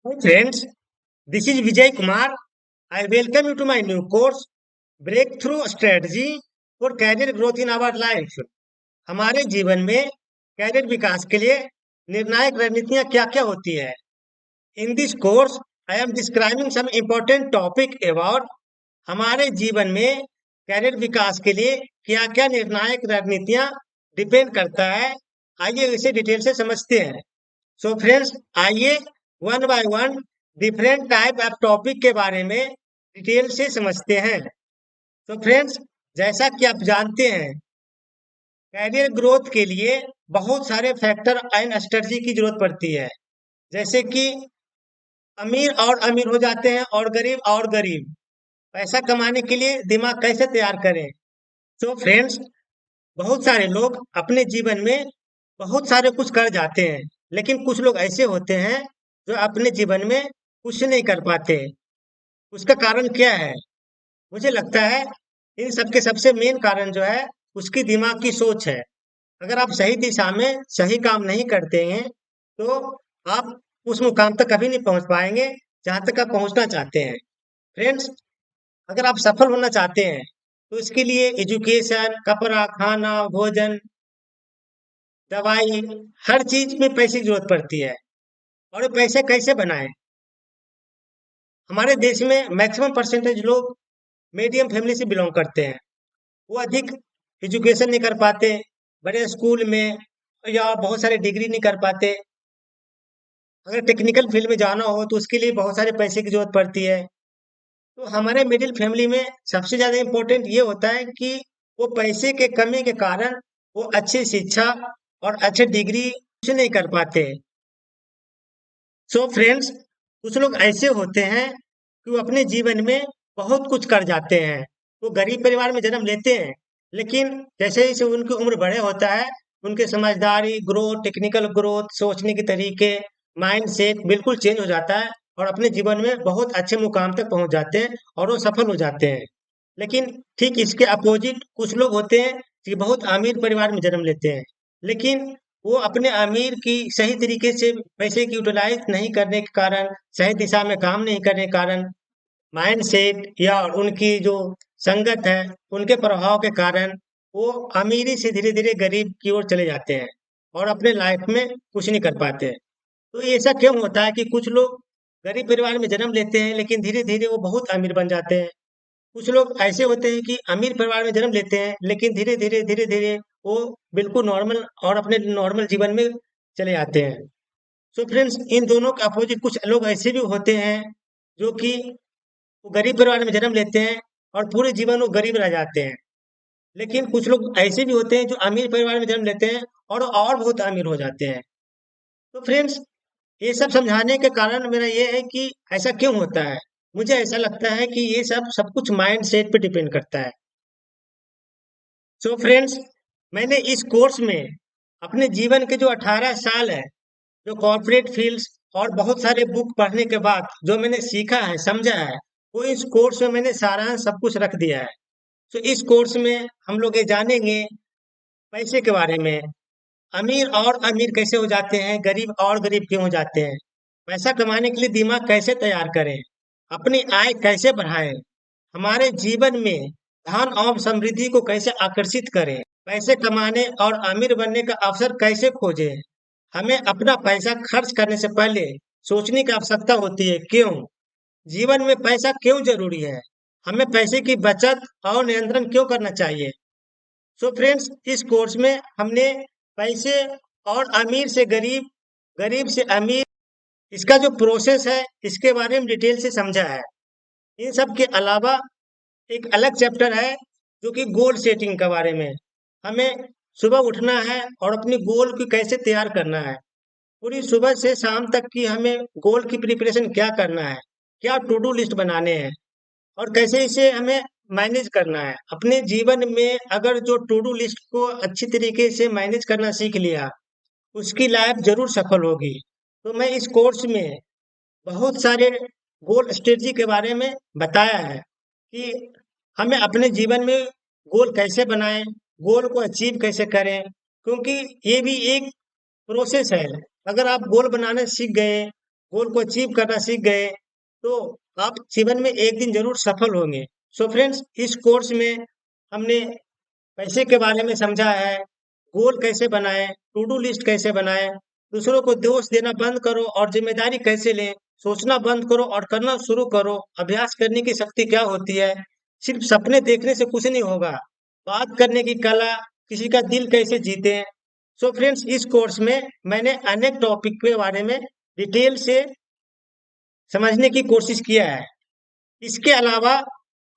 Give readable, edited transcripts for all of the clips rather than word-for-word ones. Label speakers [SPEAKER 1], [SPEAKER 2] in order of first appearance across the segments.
[SPEAKER 1] Hi friends, this is Vijay Kumar. I welcome you to my new course, Breakthrough Strategy for Career Growth in Our Life. हमारे जीवन में career विकास के लिए निर्णायक रणनीतियां क्या-क्या होती है? In this course, I am describing some important topic about हमारे जीवन में कैरियर विकास के लिए क्या-क्या निर्णायक रणनीतियां डिपेंड करता है। आइए इसे डिटेल से समझते हैं। सो फ्रेंड्स, आइए one by one different type of topic के बारे में डिटेल से समझते हैं। तो फ्रेंड्स, जैसा कि आप जानते हैं, कैरियर ग्रोथ के लिए बहुत सारे फैक्टर एंड स्ट्रेटजी की जरूरत पड़ती है। जैसे कि अमीर और अमीर हो जाते हैं और गरीब। पैसा कमाने के लिए दिमाग कैसे तैयार करें? तो फ्रेंड्स, बहुत सारे लोग अपने जीवन में बहुत सारे कुछ कर जाते हैं, लेकिन कुछ लोग ऐसे होते हैं जो अपने जीवन में कुछ नहीं कर पाते। उसका कारण क्या है? मुझे लगता है इन सब के सबसे मेन कारण जो है उसकी दिमाग की सोच है। अगर आप सही दिशा में सही काम नहीं करते हैं, तो आप उस मुकाम तक कभी नहीं पहुंच पाएंगे जहां तक आप पहुंचना चाहते हैं। फ्रेंड्स, अगर आप सफल होना चाहते हैं, तो इसके लिए एजुकेशन, कपड़ा, खाना, भोजन, दवाई, हर चीज में पैसे की जरूरत पड़ती है। और ये पैसे कैसे बनाएं? हमारे देश में मैक्सिमम परसेंटेज लोग मीडियम फैमिली से बिलोंग करते हैं। वो अधिक एजुकेशन नहीं कर पाते, बड़े स्कूल में या बहुत सारे डिग्री नहीं कर पाते। अगर टेक्निकल फील्ड में जाना हो तो उसके लिए बहुत सारे पैसे की जरूरत पड़ती है। तो हमारे मिडिल फैमिली में सबसे ज़्यादा इम्पोर्टेंट ये होता है कि वो पैसे के कमी के कारण वो अच्छी शिक्षा और अच्छे डिग्री कुछ नहीं कर पाते। सो फ्रेंड्स, कुछ लोग ऐसे होते हैं कि वो अपने जीवन में बहुत कुछ कर जाते हैं। वो गरीब परिवार में जन्म लेते हैं, लेकिन जैसे जैसे उनकी उम्र बड़े होता है, उनके समझदारी, ग्रोथ, टेक्निकल ग्रोथ, सोचने के तरीके, माइंड सेट बिल्कुल चेंज हो जाता है और अपने जीवन में बहुत अच्छे मुकाम तक पहुंच जाते हैं और वो सफल हो जाते हैं। लेकिन ठीक इसके अपोजिट कुछ लोग होते हैं कि बहुत अमीर परिवार में जन्म लेते हैं, लेकिन वो अपने अमीर की सही तरीके से पैसे की यूटिलाइज नहीं करने के कारण, सही दिशा में काम नहीं करने के कारण, माइंडसेट या उनकी जो संगत है, उनके प्रभाव के कारण वो अमीरी से धीरे-धीरे गरीब की ओर चले जाते हैं और अपने लाइफ में कुछ नहीं कर पाते हैं। तो ये ऐसा क्यों होता है कि कुछ लोग गरीब परिवार में जन्म लेते हैं, लेकिन धीरे-धीरे वो बहुत अमीर बन जाते हैं। कुछ लोग ऐसे होते हैं कि अमीर परिवार में जन्म लेते हैं, लेकिन धीरे-धीरे वो बिल्कुल नॉर्मल और अपने नॉर्मल जीवन में चले आते हैं। सो फ्रेंड्स, इन दोनों के अपोजिट कुछ लोग ऐसे भी होते हैं, जो कि वो गरीब परिवार में जन्म लेते हैं और पूरे जीवन वो गरीब रह जाते हैं। लेकिन कुछ लोग ऐसे भी होते हैं जो अमीर परिवार में जन्म लेते हैं और बहुत अमीर हो जाते हैं। तो फ्रेंड्स, ये सब समझाने के कारण मेरा ये है कि ऐसा क्यों होता है? मुझे ऐसा लगता है कि ये सब कुछ माइंड सेट पे डिपेंड करता है। सो फ्रेंड्स, मैंने इस कोर्स में अपने जीवन के जो 18 साल है, जो कॉर्पोरेट फील्ड्स और बहुत सारे बुक पढ़ने के बाद जो मैंने सीखा है, समझा है, वो इस कोर्स में मैंने सारांश सब कुछ रख दिया है। तो इस कोर्स में हम लोग ये जानेंगे पैसे के बारे में, अमीर और अमीर कैसे हो जाते हैं, गरीब और गरीब क्यों हो जाते हैं, पैसा कमाने के लिए दिमाग कैसे तैयार करें, अपनी आय कैसे बढ़ाएं, हमारे जीवन में धन और समृद्धि को कैसे आकर्षित करें, पैसे कमाने और अमीर बनने का अवसर कैसे खोजें, हमें अपना पैसा खर्च करने से पहले सोचने की आवश्यकता होती है क्यों, जीवन में पैसा क्यों जरूरी है, हमें पैसे की बचत और नियंत्रण क्यों करना चाहिए। सो फ्रेंड्स, इस कोर्स में हमने पैसे और अमीर से गरीब, गरीब से अमीर, इसका जो प्रोसेस है इसके बारे में डिटेल से समझा है। इन सब के अलावा एक अलग चैप्टर है जो कि गोल सेटिंग के बारे में। हमें सुबह उठना है और अपनी गोल को कैसे तैयार करना है। पूरी सुबह से शाम तक की हमें गोल की प्रिपरेशन क्या करना है, क्या टू डू लिस्ट बनाने हैं और कैसे इसे हमें मैनेज करना है। अपने जीवन में अगर जो टू डू लिस्ट को अच्छी तरीके से मैनेज करना सीख लिया, उसकी लाइफ ज़रूर सफल होगी। तो मैं इस कोर्स में बहुत सारे गोल स्ट्रेटजी के बारे में बताया है कि हमें अपने जीवन में गोल कैसे बनाएं, गोल को अचीव कैसे करें, क्योंकि ये भी एक प्रोसेस है। अगर आप गोल बनाना सीख गए, गोल को अचीव करना सीख गए, तो आप जीवन में एक दिन ज़रूर सफल होंगे। सो फ्रेंड्स, इस कोर्स में हमने पैसे के बारे में समझा है, गोल कैसे बनाएँ, टू डू लिस्ट कैसे बनाएँ, दूसरों को दोष देना बंद करो और ज़िम्मेदारी कैसे लें, सोचना बंद करो और करना शुरू करो, अभ्यास करने की शक्ति क्या होती है, सिर्फ सपने देखने से कुछ नहीं होगा, बात करने की कला, किसी का दिल कैसे जीतें। सो फ्रेंड्स, इस कोर्स में मैंने अनेक टॉपिक के बारे में डिटेल से समझने की कोशिश किया है। इसके अलावा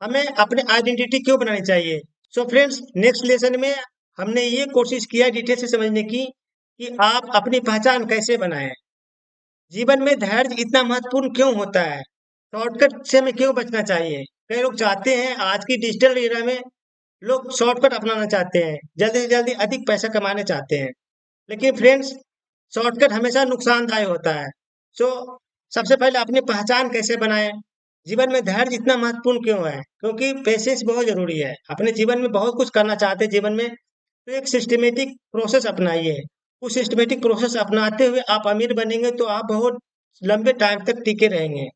[SPEAKER 1] हमें अपने आइडेंटिटी क्यों बनानी चाहिए। सो फ्रेंड्स, नेक्स्ट लेसन में हमने ये कोशिश किया डिटेल से समझने की कि आप अपनी पहचान कैसे बनाएं, जीवन में धैर्य इतना महत्वपूर्ण क्यों होता है, शॉर्टकट से हमें क्यों बचना चाहिए। कई लोग चाहते हैं, आज की डिजिटल एरा में लोग शॉर्टकट अपनाना चाहते हैं, जल्दी से जल्दी अधिक पैसा कमाने चाहते हैं, लेकिन फ्रेंड्स, शॉर्टकट हमेशा नुकसानदायक होता है। सो सबसे पहले अपनी पहचान कैसे बनाएं, जीवन में धैर्य इतना महत्वपूर्ण क्यों है, क्योंकि पेशेंस बहुत जरूरी है। अपने जीवन में बहुत कुछ करना चाहते हैं जीवन में, तो एक सिस्टमेटिक प्रोसेस अपनाइए। उस सिस्टमेटिक प्रोसेस अपनाते हुए आप अमीर बनेंगे तो आप बहुत लंबे टाइम तक टिके रहेंगे।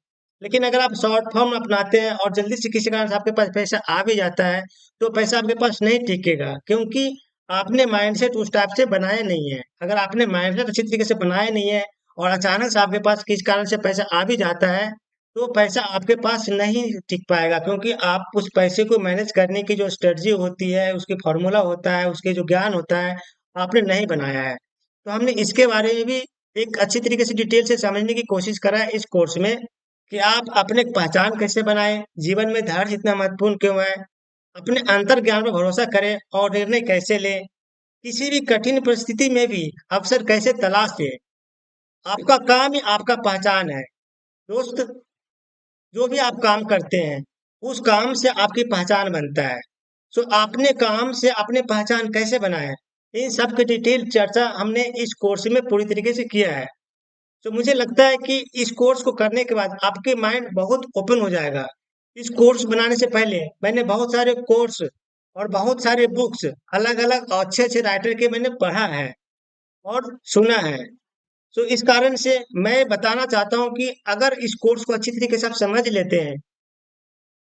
[SPEAKER 1] लेकिन अगर आप शॉर्ट फॉर्म अपनाते हैं और जल्दी से किसी कारण से आपके पास पैसा आ भी जाता है, तो पैसा आपके पास नहीं टिकेगा, क्योंकि आपने माइंडसेट उस टाइप से बनाया नहीं है। अगर आपने माइंडसेट अच्छी तरीके से बनाया नहीं है और अचानक से आपके पास किस कारण से पैसा आ भी जाता है, तो पैसा आपके पास नहीं टिक पाएगा, क्योंकि आप उस पैसे को मैनेज करने की जो स्ट्रेटजी होती है, उसकी फॉर्मूला होता है, उसके जो ज्ञान होता है, आपने नहीं बनाया है। तो हमने इसके बारे में भी एक अच्छी तरीके से डिटेल से समझने की कोशिश करा है इस कोर्स में, कि आप अपने पहचान कैसे बनाएं, जीवन में धैर्य इतना महत्वपूर्ण क्यों है, अपने अंतर ज्ञान पर भरोसा करें और निर्णय कैसे लें, किसी भी कठिन परिस्थिति में भी अवसर कैसे तलाशें। आपका काम ही आपका पहचान है। दोस्त, जो भी आप काम करते हैं, उस काम से आपकी पहचान बनता है। सो आपने काम से अपनी पहचान कैसे बनाए, इन सब की डिटेल चर्चा हमने इस कोर्स में पूरी तरीके से किया है। तो मुझे लगता है कि इस कोर्स को करने के बाद आपके माइंड बहुत ओपन हो जाएगा। इस कोर्स बनाने से पहले मैंने बहुत सारे कोर्स और बहुत सारे बुक्स, अलग-अलग अच्छे-अच्छे राइटर के मैंने पढ़ा है और सुना है। तो इस कारण से मैं बताना चाहता हूँ कि अगर इस कोर्स को अच्छी तरीके से आप समझ लेते हैं,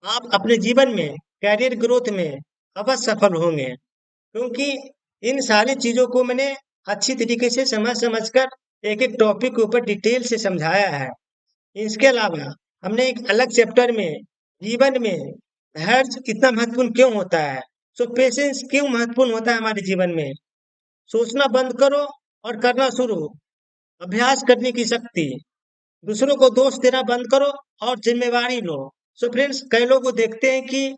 [SPEAKER 1] आप अपने जीवन में, करियर ग्रोथ में अवश्य सफल होंगे। क्योंकि इन सारी चीज़ों को मैंने अच्छी तरीके से समझ कर एक-एक टॉपिक के ऊपर डिटेल से समझाया है। इसके अलावा हमने एक अलग चैप्टर में जीवन में धैर्य कितना महत्वपूर्ण क्यों होता है, सो पेशेंस क्यों महत्वपूर्ण होता है हमारे जीवन में, सोचना बंद करो और करना शुरू, अभ्यास करने की शक्ति, दूसरों को दोष देना बंद करो और जिम्मेवारी लो। सो फ्रेंड्स, कई लोग को देखते हैं कि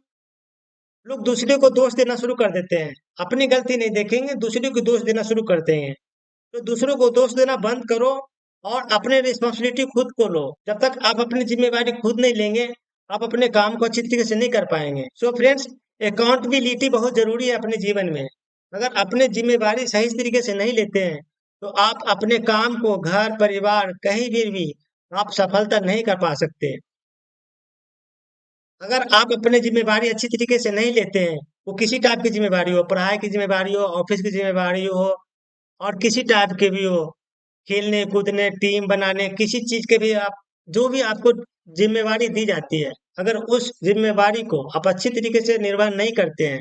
[SPEAKER 1] लोग दूसरे को दोष देना शुरू कर देते हैं, अपनी गलती नहीं देखेंगे, दूसरे को दोष देना शुरू करते हैं। तो दूसरों को दोष देना बंद करो और अपने रिस्पॉन्सिबिलिटी खुद को लो। जब तक आप अपनी जिम्मेवारी खुद नहीं लेंगे, आप अपने काम को अच्छी तरीके से नहीं कर पाएंगे। सो फ्रेंड्स, अकाउंटेबिलिटी बहुत जरूरी है अपने जीवन में। अगर अपने जिम्मेवारी सही तरीके से नहीं लेते हैं, तो आप अपने काम को घर परिवार कहीं भी आप सफलता नहीं कर पा सकते। अगर आप अपनी जिम्मेवारी अच्छी तरीके से नहीं लेते हैं, वो किसी टाइप की जिम्मेवारी हो, पढ़ाई की जिम्मेवारी हो, ऑफिस की जिम्मेवारी हो और किसी टाइप के भी हो, खेलने कूदने, टीम बनाने, किसी चीज के भी आप, जो भी आपको जिम्मेवारी दी जाती है, अगर उस जिम्मेवारी को आप अच्छी तरीके से निर्वहन नहीं करते हैं,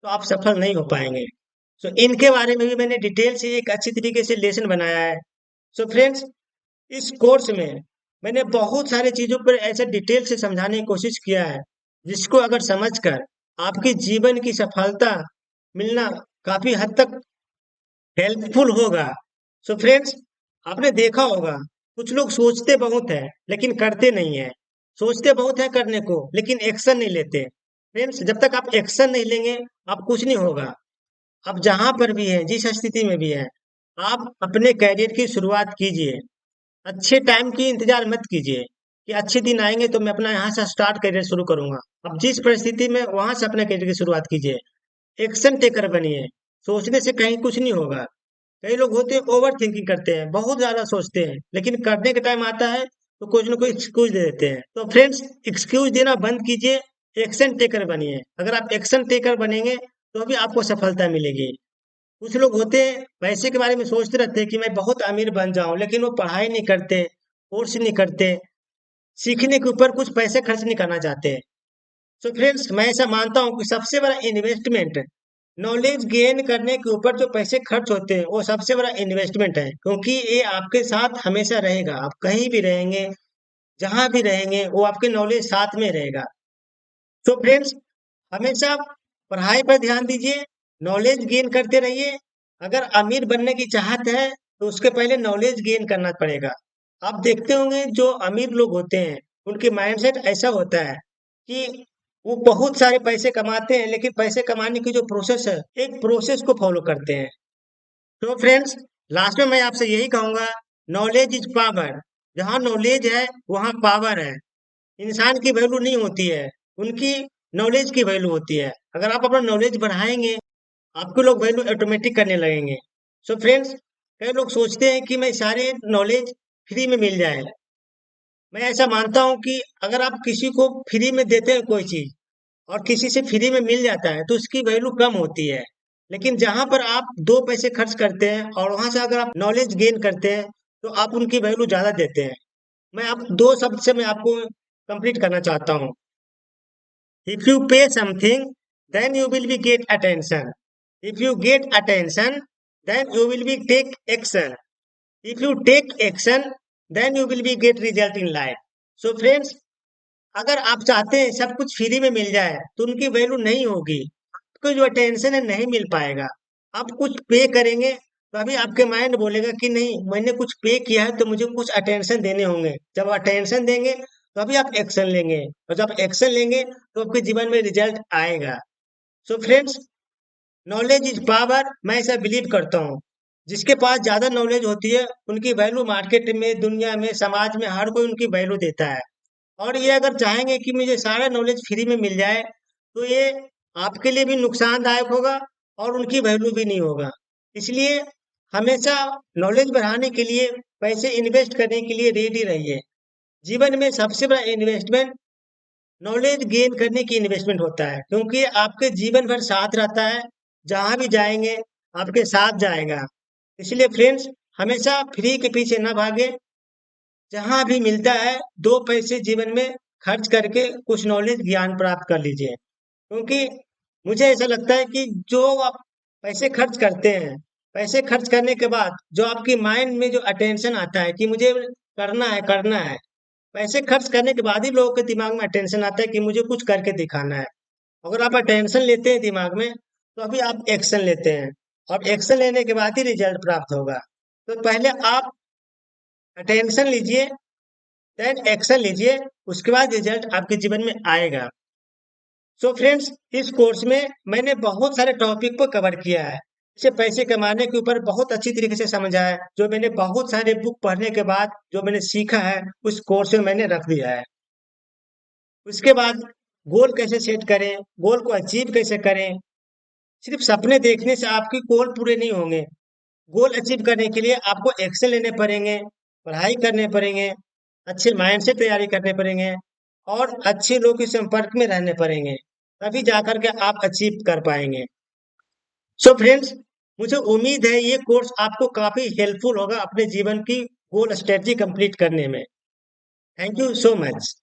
[SPEAKER 1] तो आप सफल नहीं हो पाएंगे। सो इनके बारे में भी मैंने डिटेल से एक अच्छी तरीके से लेसन बनाया है। सो फ्रेंड्स, इस कोर्स में मैंने बहुत सारी चीज़ों पर ऐसे डिटेल से समझाने की कोशिश किया है, जिसको अगर समझकर आपके जीवन की सफलता मिलना काफ़ी हद तक हेल्पफुल होगा। सो फ्रेंड्स, आपने देखा होगा, कुछ लोग सोचते बहुत हैं, लेकिन करते नहीं हैं। सोचते बहुत हैं करने को, लेकिन एक्शन नहीं लेते। फ्रेंड्स, जब तक आप एक्शन नहीं लेंगे, आप कुछ नहीं होगा। आप जहाँ पर भी हैं, जिस स्थिति में भी हैं, आप अपने करियर की शुरुआत कीजिए। अच्छे टाइम की इंतजार मत कीजिए कि अच्छे दिन आएंगे तो मैं अपना यहाँ से स्टार्ट करियर शुरू करूंगा। अब जिस परिस्थिति में, वहां से अपने करियर की शुरुआत कीजिए। एक्शन टेकर बनिए। सोचने से कहीं कुछ नहीं होगा। कई लोग होते हैं ओवर थिंकिंग करते हैं, बहुत ज्यादा सोचते हैं, लेकिन करने का टाइम आता है तो कुछ ना कुछ एक्सक्यूज दे देते हैं। तो फ्रेंड्स, एक्सक्यूज देना बंद कीजिए, एक्शन टेकर बनिए। अगर आप एक्शन टेकर बनेंगे तो भी आपको सफलता मिलेगी। कुछ लोग होते हैं पैसे के बारे में सोचते रहते हैं कि मैं बहुत अमीर बन जाऊं, लेकिन वो पढ़ाई नहीं करते, कोर्स नहीं करते, सीखने के ऊपर कुछ पैसे खर्च नहीं करना चाहते हैं। सो फ्रेंड्स, मैं ऐसा मानता हूँ कि सबसे बड़ा इन्वेस्टमेंट नॉलेज गेन करने के ऊपर जो पैसे खर्च होते हैं वो सबसे बड़ा इन्वेस्टमेंट है, क्योंकि ये आपके साथ हमेशा रहेगा। आप कहीं भी रहेंगे, जहां भी रहेंगे, वो आपके नॉलेज साथ में रहेगा। तो फ्रेंड्स, हमेशा पढ़ाई पर ध्यान दीजिए, नॉलेज गेन करते रहिए। अगर अमीर बनने की चाहत है तो उसके पहले नॉलेज गेन करना पड़ेगा। आप देखते होंगे जो अमीर लोग होते हैं उनके माइंडसेट ऐसा होता है कि वो बहुत सारे पैसे कमाते हैं, लेकिन पैसे कमाने की जो प्रोसेस है, एक प्रोसेस को फॉलो करते हैं। तो फ्रेंड्स, लास्ट में मैं आपसे यही कहूंगा, नॉलेज इज पावर। जहाँ नॉलेज है वहाँ पावर है। इंसान की वैल्यू नहीं होती है, उनकी नॉलेज की वैल्यू होती है। अगर आप अपना नॉलेज बढ़ाएंगे, आपके लोग वैल्यू ऑटोमेटिक करने लगेंगे। सो फ्रेंड्स, कई लोग सोचते हैं कि मैं सारे नॉलेज फ्री में मिल जाए। मैं ऐसा मानता हूँ कि अगर आप किसी को फ्री में देते हैं कोई चीज और किसी से फ्री में मिल जाता है तो उसकी वैल्यू कम होती है। लेकिन जहां पर आप दो पैसे खर्च करते हैं और वहां से अगर आप नॉलेज गेन करते हैं तो आप उनकी वैल्यू ज्यादा देते हैं। मैं आप दो शब्द से मैं आपको कंप्लीट करना चाहता हूँ। If you pay something, then you will be get attention. If you get attention, then you will be take action. If you take action, then you will be get result in life. So friends, अगर आप चाहते हैं सब कुछ free में मिल जाए तो उनकी वैल्यू नहीं होगी। आपको जो अटेंशन है नहीं मिल पाएगा। आप कुछ पे करेंगे तो अभी आपके माइंड बोलेगा कि नहीं, मैंने कुछ पे किया है तो मुझे कुछ अटेंशन देने होंगे। जब अटेंशन देंगे तो अभी आप एक्शन लेंगे, और जब एक्शन लेंगे तो आपके जीवन में रिजल्ट आएगा। So friends, knowledge is power, मैं ऐसा बिलीव करता हूँ। जिसके पास ज्यादा नॉलेज होती है उनकी वैल्यू मार्केट में, दुनिया में, समाज में हर कोई उनकी वैल्यू देता है। और ये अगर चाहेंगे कि मुझे सारा नॉलेज फ्री में मिल जाए तो ये आपके लिए भी नुकसानदायक होगा और उनकी वैल्यू भी नहीं होगा। इसलिए हमेशा नॉलेज बढ़ाने के लिए, पैसे इन्वेस्ट करने के लिए रेडी रहिए। जीवन में सबसे बड़ा इन्वेस्टमेंट नॉलेज गेन करने की इन्वेस्टमेंट होता है, क्योंकि ये आपके जीवन भर साथ रहता है। जहां भी जाएंगे आपके साथ जाएगा। इसलिए फ्रेंड्स, हमेशा फ्री के पीछे न भागे। जहाँ भी मिलता है दो पैसे जीवन में खर्च करके कुछ नॉलेज ज्ञान प्राप्त कर लीजिए। क्योंकि मुझे ऐसा लगता है कि जो आप पैसे खर्च करते हैं, पैसे खर्च करने के बाद जो आपकी माइंड में जो अटेंशन आता है कि मुझे करना है, करना है, पैसे खर्च करने के बाद ही लोगों के दिमाग में अटेंशन आता है कि मुझे कुछ करके दिखाना है। अगर आप अटेंशन लेते हैं दिमाग में तो अभी आप एक्शन लेते हैं, और एक्शन लेने के बाद ही रिजल्ट प्राप्त होगा। तो पहले आप अटेंशन लीजिए, देन एक्शन लीजिए, उसके बाद रिजल्ट आपके जीवन में आएगा। सो फ्रेंड्स, इस कोर्स में मैंने बहुत सारे टॉपिक को कवर किया है। इसे पैसे कमाने के ऊपर बहुत अच्छी तरीके से समझा है, जो मैंने बहुत सारे बुक पढ़ने के बाद जो मैंने सीखा है उस कोर्स में मैंने रख दिया है। उसके बाद गोल कैसे सेट करें, गोल को अचीव कैसे करें। सिर्फ सपने देखने से आपके गोल पूरे नहीं होंगे। गोल अचीव करने के लिए आपको एक्शन लेने पड़ेंगे, पढ़ाई करने पड़ेंगे, अच्छे माइंड से तैयारी करने पड़ेंगे, और अच्छे लोगों के संपर्क में रहने पड़ेंगे। तभी जाकर के आप अचीव कर पाएंगे। सो फ्रेंड्स, मुझे उम्मीद है ये कोर्स आपको काफी हेल्पफुल होगा अपने जीवन की गोल स्ट्रेटजी कंप्लीट करने में। Thank you so much.